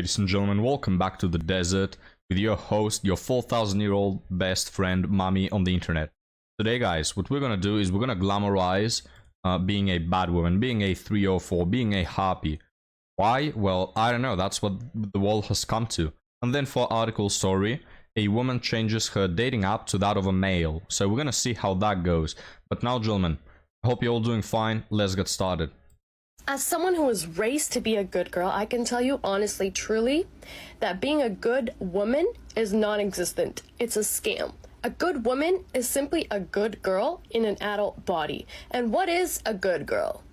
ladies and gentlemen, welcome back to the desert with your host, your 4,000-year-old best friend, Mommy on the internet. Today, guys, what we're gonna do is we're gonna glamorize being a bad woman, being a 304, being a harpy. Why? Well, I don't know, that's what the world has come to. And then for article story, a woman changes her dating app to that of a male. So we're gonna see how that goes. But now, gentlemen, I hope you're all doing fine. Let's get started. As someone who was raised to be a good girl, I can tell you honestly, truly, that being a good woman is non-existent. It's a scam. A good woman is simply a good girl in an adult body. And what is a good girl?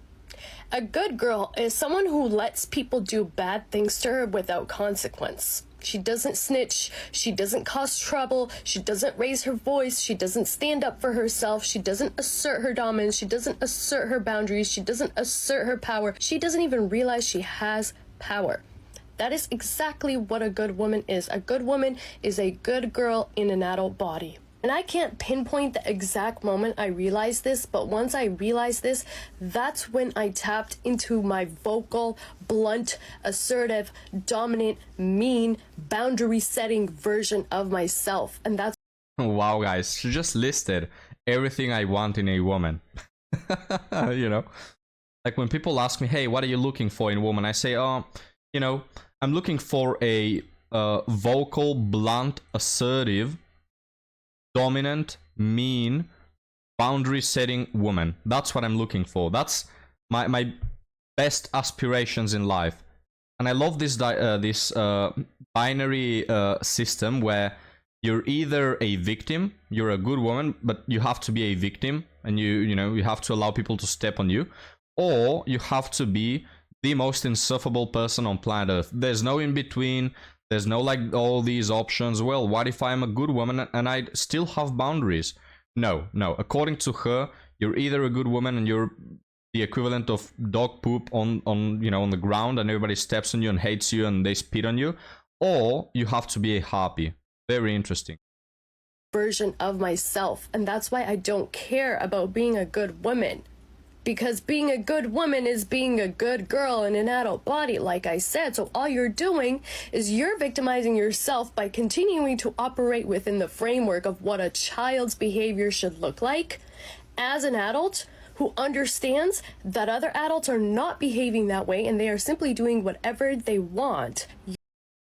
A good girl is someone who lets people do bad things to her without consequence. She doesn't snitch, she doesn't cause trouble, she doesn't raise her voice, she doesn't stand up for herself, she doesn't assert her dominance, she doesn't assert her boundaries, she doesn't assert her power, she doesn't even realize she has power. That is exactly what a good woman is. A good woman is a good girl in an adult body. And I can't pinpoint the exact moment I realized this, but once I realized this, that's when I tapped into my vocal, blunt, assertive, dominant, mean, boundary-setting version of myself. And that's... Wow, guys, she just listed everything I want in a woman. You know? Like when people ask me, hey, what are you looking for in a woman? I say, you know, I'm looking for a vocal, blunt, assertive, dominant, mean, boundary-setting woman. That's what I'm looking for. That's my best aspirations in life. And I love this binary system where you're either a victim, you're a good woman, but you have to be a victim, and you know you have to allow people to step on you, or you have to be the most insufferable person on planet Earth. There's no in between. There's no like all these options. Well, what if I'm a good woman and I still have boundaries? No. According to her, you're either a good woman and you're the equivalent of dog poop on the ground, and everybody steps on you and hates you and they spit on you, or you have to be a harpy. Very interesting. Version of myself. And that's why I don't care about being a good woman. Because being a good woman is being a good girl in an adult body, like I said. So all you're doing is you're victimizing yourself by continuing to operate within the framework of what a child's behavior should look like as an adult who understands that other adults are not behaving that way and they are simply doing whatever they want.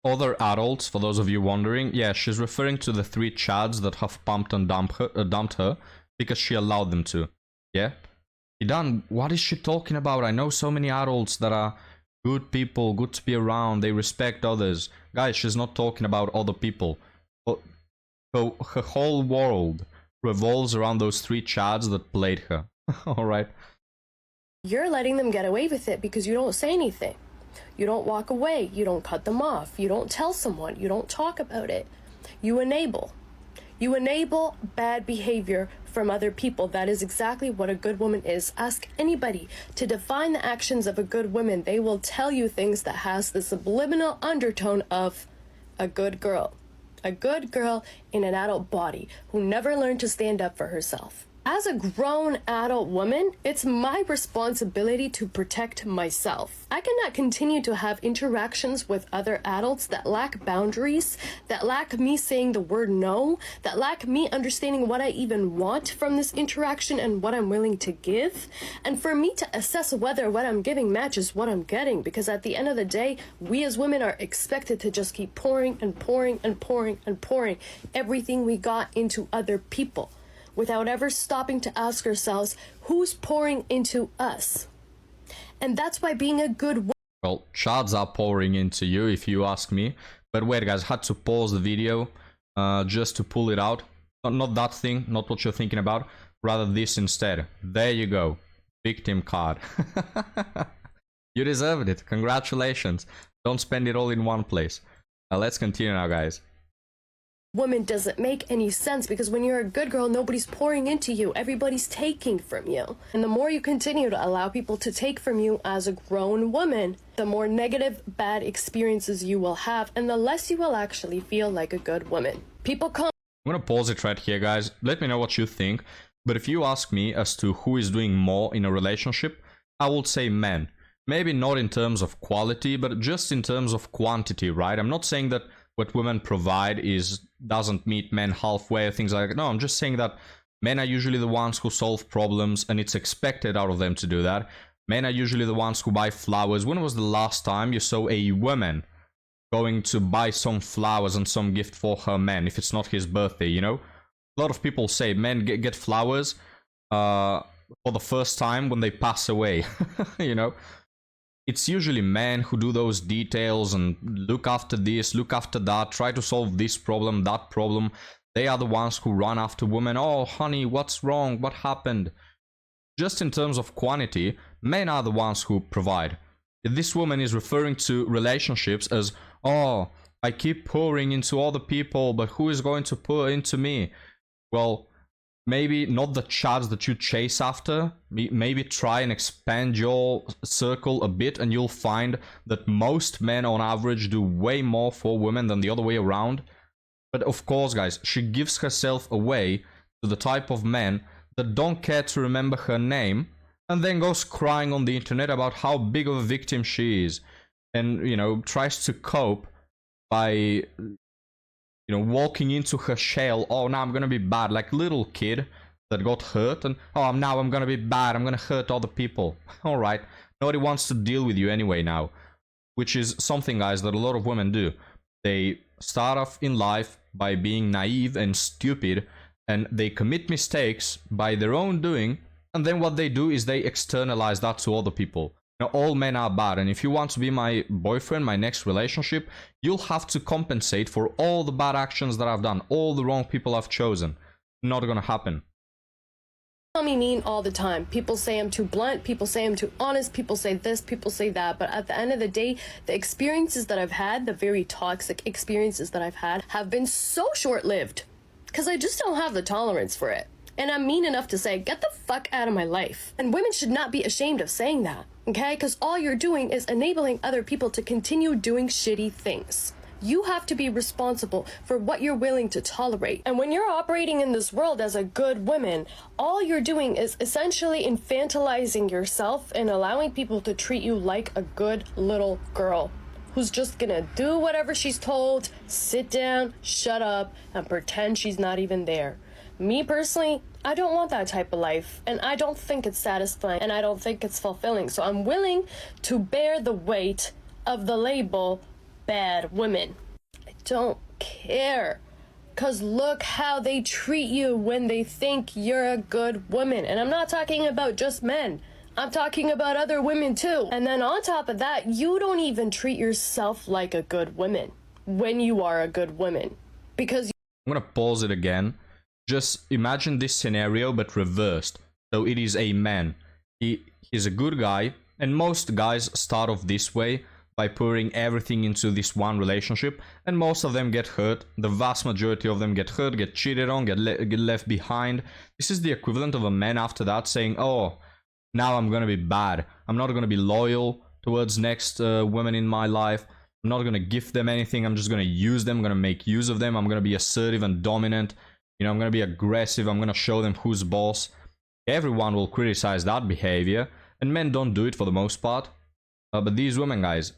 Other adults, for those of you wondering, yeah, she's referring to the 3 chads that have pumped and dumped her because she allowed them to. Yeah? Idan, what is she talking about? I know so many adults that are good people, good to be around, they respect others. Guys, she's not talking about other people. So her whole world revolves around those 3 chads that played her. Alright. You're letting them get away with it because you don't say anything. You don't walk away, you don't cut them off, you don't tell someone, you don't talk about it. You enable. You enable bad behavior from other people. That is exactly what a good woman is. Ask anybody to define the actions of a good woman. They will tell you things that has the subliminal undertone of a good girl. A good girl in an adult body who never learned to stand up for herself. As a grown adult woman, it's my responsibility to protect myself. I cannot continue to have interactions with other adults that lack boundaries, that lack me saying the word no, that lack me understanding what I even want from this interaction and what I'm willing to give, and for me to assess whether what I'm giving matches what I'm getting, because at the end of the day, we as women are expected to just keep pouring and pouring and pouring and pouring everything we got into other people, without ever stopping to ask ourselves, who's pouring into us? And that's why being a good woman... Well, chads are pouring into you, if you ask me. But wait, guys, I had to pause the video just to pull it out. Not that thing, not what you're thinking about. Rather this instead. There you go. Victim card. You deserved it. Congratulations. Don't spend it all in one place. Let's continue now, guys. Woman doesn't make any sense, because when you're a good girl, nobody's pouring into you, everybody's taking from you. And the more you continue to allow people to take from you as a grown woman, the more negative, bad experiences you will have, and the less you will actually feel like a good woman. People come... I'm gonna pause it right here, guys. Let me know what you think. But if you ask me as to who is doing more in a relationship, I would say men. maybe not in terms of quality, but just in terms of quantity, right? I'm not saying that what women provide doesn't meet men halfway or things like that. No, I'm just saying that men are usually the ones who solve problems, and it's expected out of them to do that. Men are usually the ones who buy flowers. When was the last time you saw a woman going to buy some flowers and some gift for her man if it's not his birthday, you know? A lot of people say men get flowers for the first time when they pass away, you know? It's usually men who do those details and look after this, look after that, try to solve this problem, that problem. They are the ones who run after women. Oh, honey, what's wrong? What happened? Just in terms of quantity, men are the ones who provide. This woman is referring to relationships as, oh, I keep pouring into other people, but who is going to pour into me? Well, maybe not the chads that you chase after. Maybe try and expand your circle a bit, and you'll find that most men on average do way more for women than the other way around. But of course, guys, she gives herself away to the type of men that don't care to remember her name, and then goes crying on the internet about how big of a victim she is, and, you know, tries to cope by, you know, walking into her shell. Oh, now I'm gonna be bad, like little kid that got hurt, and oh, now I'm gonna be bad, I'm gonna hurt other people. All right, nobody wants to deal with you anyway now, which is something, guys, that a lot of women do. They start off in life by being naive and stupid, and they commit mistakes by their own doing, and then what they do is they externalize that to other people. Now, all men are bad, and if you want to be my boyfriend, my next relationship, you'll have to compensate for all the bad actions that I've done, all the wrong people I've chosen. Not gonna happen. Tell me mean all the time. People say I'm too blunt, people say I'm too honest, people say this, people say that, but at the end of the day, the experiences that I've had, the very toxic experiences that I've had, have been so short-lived, because I just don't have the tolerance for it. And I'm mean enough to say, get the fuck out of my life. And women should not be ashamed of saying that, okay? Because all you're doing is enabling other people to continue doing shitty things. You have to be responsible for what you're willing to tolerate. And when you're operating in this world as a good woman, all you're doing is essentially infantilizing yourself and allowing people to treat you like a good little girl who's just gonna do whatever she's told, sit down, shut up, and pretend she's not even there. Me personally, I don't want that type of life, and I don't think it's satisfying, and I don't think it's fulfilling. So I'm willing to bear the weight of the label bad women. I don't care, because look how they treat you when they think you're a good woman. And I'm not talking about just men. I'm talking about other women too. And then on top of that, you don't even treat yourself like a good woman when you are a good woman. Because I'm gonna pause it again. Just imagine this scenario, but reversed. So it is a man. He's a good guy, and most guys start off this way by pouring everything into this one relationship, and most of them get hurt. The vast majority of them get hurt, get cheated on, get left behind. This is the equivalent of a man after that saying, oh, now I'm gonna be bad. I'm not gonna be loyal towards next women in my life. I'm not gonna give them anything. I'm just gonna use them. I'm gonna make use of them. I'm gonna be assertive and dominant. You know, I'm gonna be aggressive. I'm gonna show them who's boss. Everyone will criticize that behavior, and men don't do it for the most part. But these women, guys,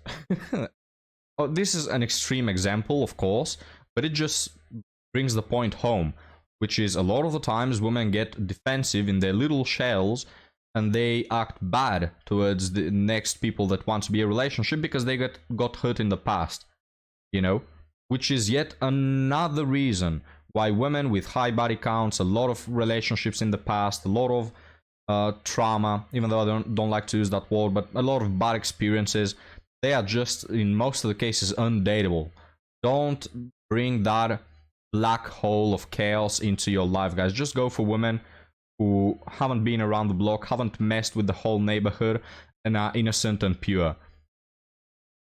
oh, this is an extreme example, of course, but it just brings the point home, which is a lot of the times women get defensive in their little shells, and they act bad towards the next people that want to be a relationship because they got hurt in the past, you know, which is yet another reason why women with high body counts, a lot of relationships in the past, a lot of trauma, even though I don't like to use that word, but a lot of bad experiences, they are just, in most of the cases, undateable. Don't bring that black hole of chaos into your life, guys. Just go for women who haven't been around the block, haven't messed with the whole neighborhood, and are innocent and pure.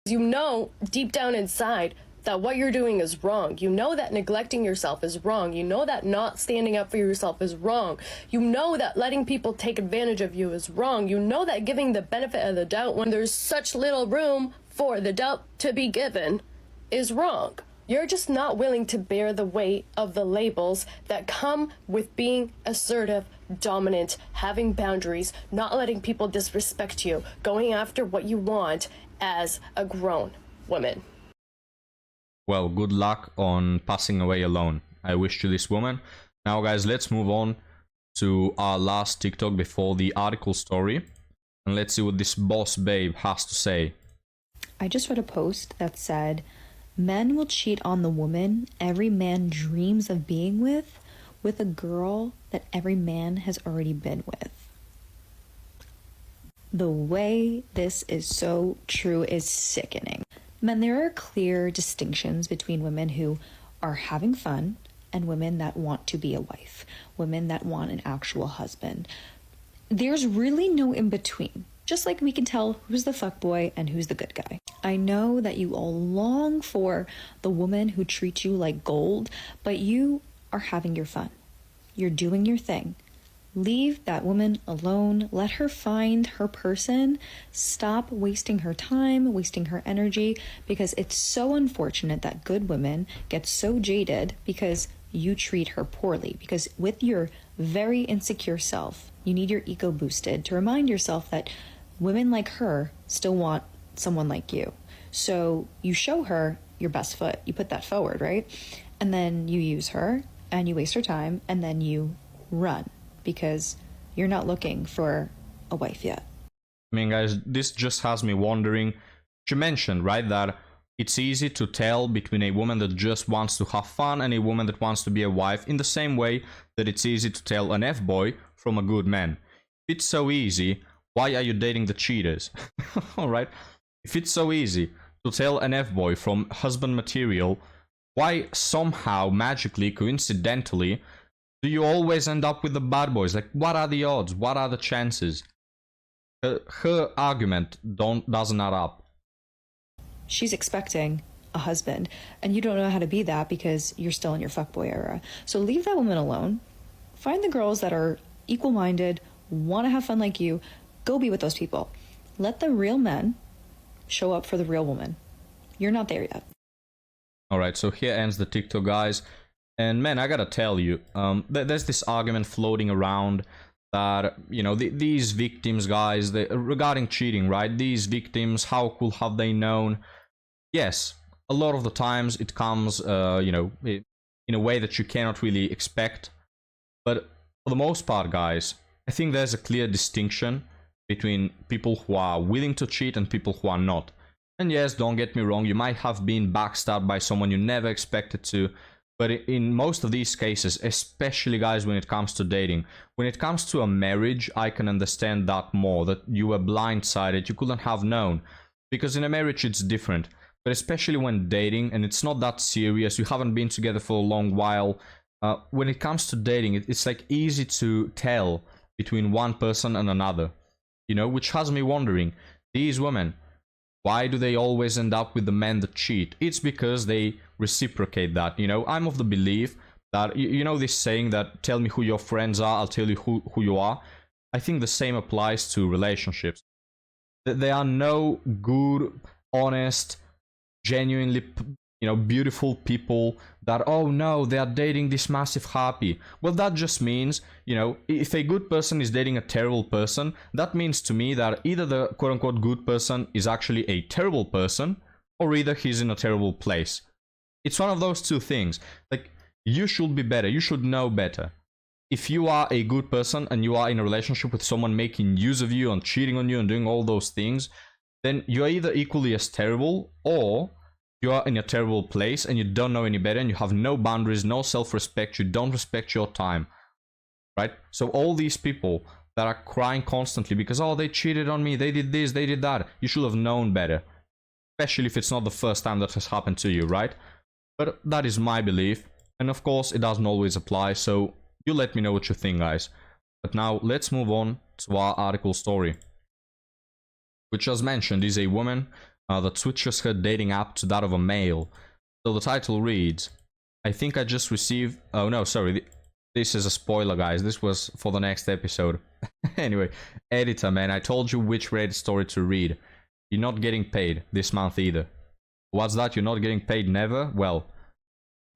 you know deep down inside that what you're doing is wrong. You know that neglecting yourself is wrong. You know that not standing up for yourself is wrong. You know that letting people take advantage of you is wrong. You know that giving the benefit of the doubt when there's such little room for the doubt to be given is wrong. You're just not willing to bear the weight of the labels that come with being assertive, dominant, having boundaries, not letting people disrespect you, going after what you want as a grown woman. Well, good luck on passing away alone. I wish to this woman. Now, guys, let's move on to our last TikTok before the article story. And let's see what this boss babe has to say. I just read a post that said, men will cheat on the woman every man dreams of being with a girl that every man has already been with. The way this is so true is sickening. Men, there are clear distinctions between women who are having fun and women that want to be a wife, women that want an actual husband. There's really no in between. Just like we can tell who's the fuckboy and who's the good guy. I know that you all long for the woman who treats you like gold, but you are having your fun. You're doing your thing. Leave that woman alone. Let her find her person. Stop wasting her time, wasting her energy, because it's so unfortunate that good women get so jaded because you treat her poorly. Because with your very insecure self, you need your ego boosted to remind yourself that women like her still want someone like you. So you show her your best foot. You put that forward, right? And then you use her and you waste her time and then you run because you're not looking for a wife yet. I mean, guys, this just has me wondering. You mentioned, right, that it's easy to tell between a woman that just wants to have fun and a woman that wants to be a wife, in the same way that it's easy to tell an F-boy from a good man. If it's so easy, why are you dating the cheaters? Alright? If it's so easy to tell an F-boy from husband material, why somehow, magically, coincidentally, do you always end up with the bad boys? Like, what are the odds? What are the chances? Her argument doesn't add up. She's expecting a husband, and you don't know how to be that because you're still in your fuckboy era. So leave that woman alone. Find the girls that are equal-minded, want to have fun like you. Go be with those people. Let the real men show up for the real woman. You're not there yet. Alright, so here ends the TikTok, guys. And man, I gotta tell you, there's this argument floating around that, you know, these victims, guys, regarding cheating, right? These victims, how cool have they known? Yes, a lot of the times it comes, you know, in a way that you cannot really expect. But for the most part, guys, I think there's a clear distinction between people who are willing to cheat and people who are not. And yes, don't get me wrong, you might have been backstabbed by someone you never expected to. But in most of these cases, especially, guys, when it comes to dating, when it comes to a marriage, I can understand that more, that you were blindsided, you couldn't have known. Because in a marriage, it's different. But especially when dating, and it's not that serious, you haven't been together for a long while, when it comes to dating, it's like easy to tell between one person and another. You know, which has me wondering, these women, why do they always end up with the men that cheat? It's because they reciprocate that, you know. I'm of the belief that, you know this saying that, tell me who your friends are, I'll tell you who you are. I think the same applies to relationships. There are no good, honest, genuinely, you know, beautiful people that, oh no, they are dating this massive harpy. Well, that just means, you know, if a good person is dating a terrible person, that means to me that either the quote-unquote good person is actually a terrible person, or either he's in a terrible place. It's one of those two things. Like, you should be better, you should know better. If you are a good person and you are in a relationship with someone making use of you and cheating on you and doing all those things, then you're either equally as terrible, or you are in a terrible place and you don't know any better and you have no boundaries, no self-respect, you don't respect your time, right? So all these people that are crying constantly because, oh, they cheated on me, they did this, they did that, you should have known better, especially if it's not the first time that has happened to you, right? But that is my belief, and of course it doesn't always apply, so you let me know what you think, guys. But now let's move on to our article story, which, as mentioned, is a woman that switches her dating app to that of a male. So the title reads, I think I just received... Oh no, sorry, this is a spoiler, guys. This was for the next episode. Anyway, editor, man, I told you which Reddit story to read. You're not getting paid this month either. What's that? You're not getting paid never? Well,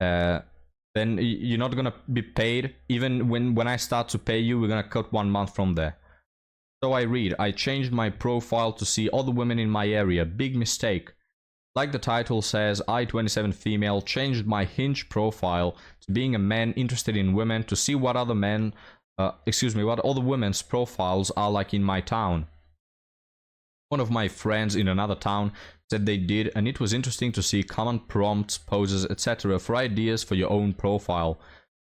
then you're not gonna be paid. Even when I start to pay you, we're gonna cut 1 month from there. So I read, I changed my profile to see other women in my area. Big mistake. Like the title says, I, 27 female, changed my Hinge profile to being a man interested in women to see what other men, what other women's profiles are like in my town. One of my friends in another town said they did, and it was interesting to see common prompts, poses, etc. for ideas for your own profile.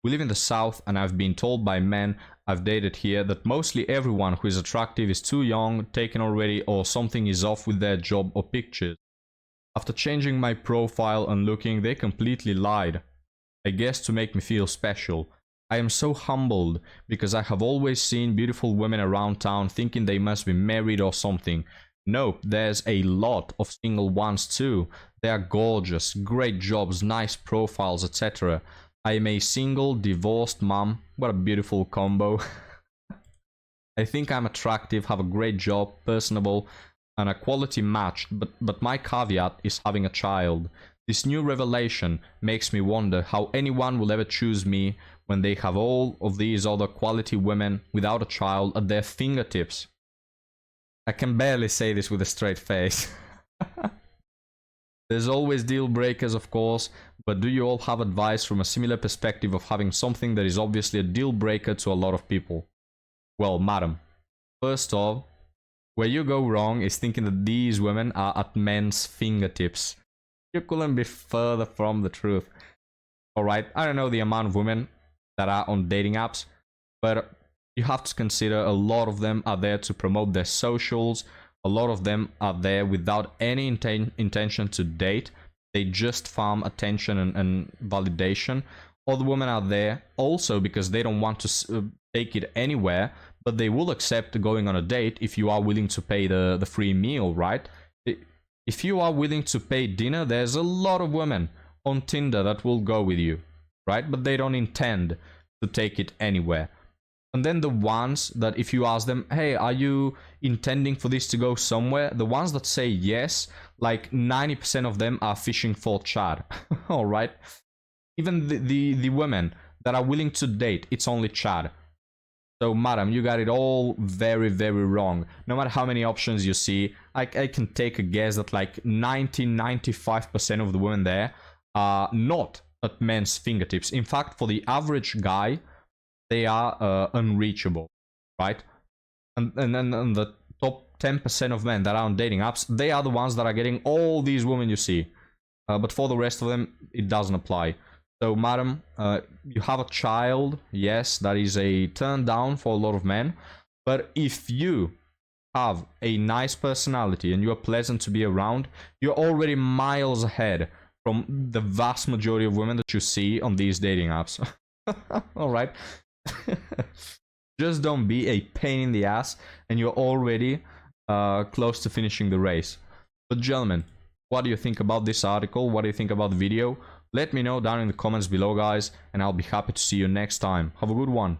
We live in the south, and I've been told by men I've dated here that mostly everyone who is attractive is too young, taken already, or something is off with their job or pictures. After changing my profile and looking, they completely lied. I guess to make me feel special. I am so humbled because I have always seen beautiful women around town thinking they must be married or something. Nope, there's a lot of single ones too. They are gorgeous, great jobs, nice profiles, etc. I am a single, divorced mom. What a beautiful combo. I think I'm attractive, have a great job, personable, and a quality match, but my caveat is having a child. This new revelation makes me wonder how anyone will ever choose me when they have all of these other quality women without a child at their fingertips. I can barely say this with a straight face. There's always deal breakers, of course, but do you all have advice from a similar perspective of having something that is obviously a deal breaker to a lot of people? Well, madam, first off, where you go wrong is thinking that these women are at men's fingertips. You couldn't be further from the truth. Alright, I don't know the amount of women that are on dating apps, but you have to consider a lot of them are there to promote their socials. A lot of them are there without any intention to date. They just farm attention and validation. Other women are there also because they don't want to take it anywhere, but they will accept going on a date if you are willing to pay the free meal, right? If you are willing to pay dinner, there's a lot of women on Tinder that will go with you, right? But they don't intend to take it anywhere. And then the ones that if you ask them, hey, are you intending for this to go somewhere? The ones that say yes, like 90% of them are fishing for chat, all right? Even the women that are willing to date, it's only chat. So, madam, you got it all very, very wrong. No matter how many options you see, I can take a guess that like 95% of the women there are not at men's fingertips. In fact, for the average guy, they are unreachable, right? And the top 10% of men that are on dating apps, they are the ones that are getting all these women you see. But for the rest of them, it doesn't apply. So, madam, you have a child. Yes, that is a turn down for a lot of men. But if you have a nice personality and you are pleasant to be around, you're already miles ahead from the vast majority of women that you see on these dating apps. All right. Just don't be a pain in the ass and you're already close to finishing the race. But gentlemen, what do you think about this article? What do you think about the video? Let me know down in the comments below, guys, and I'll be happy to see you next time. Have a good one.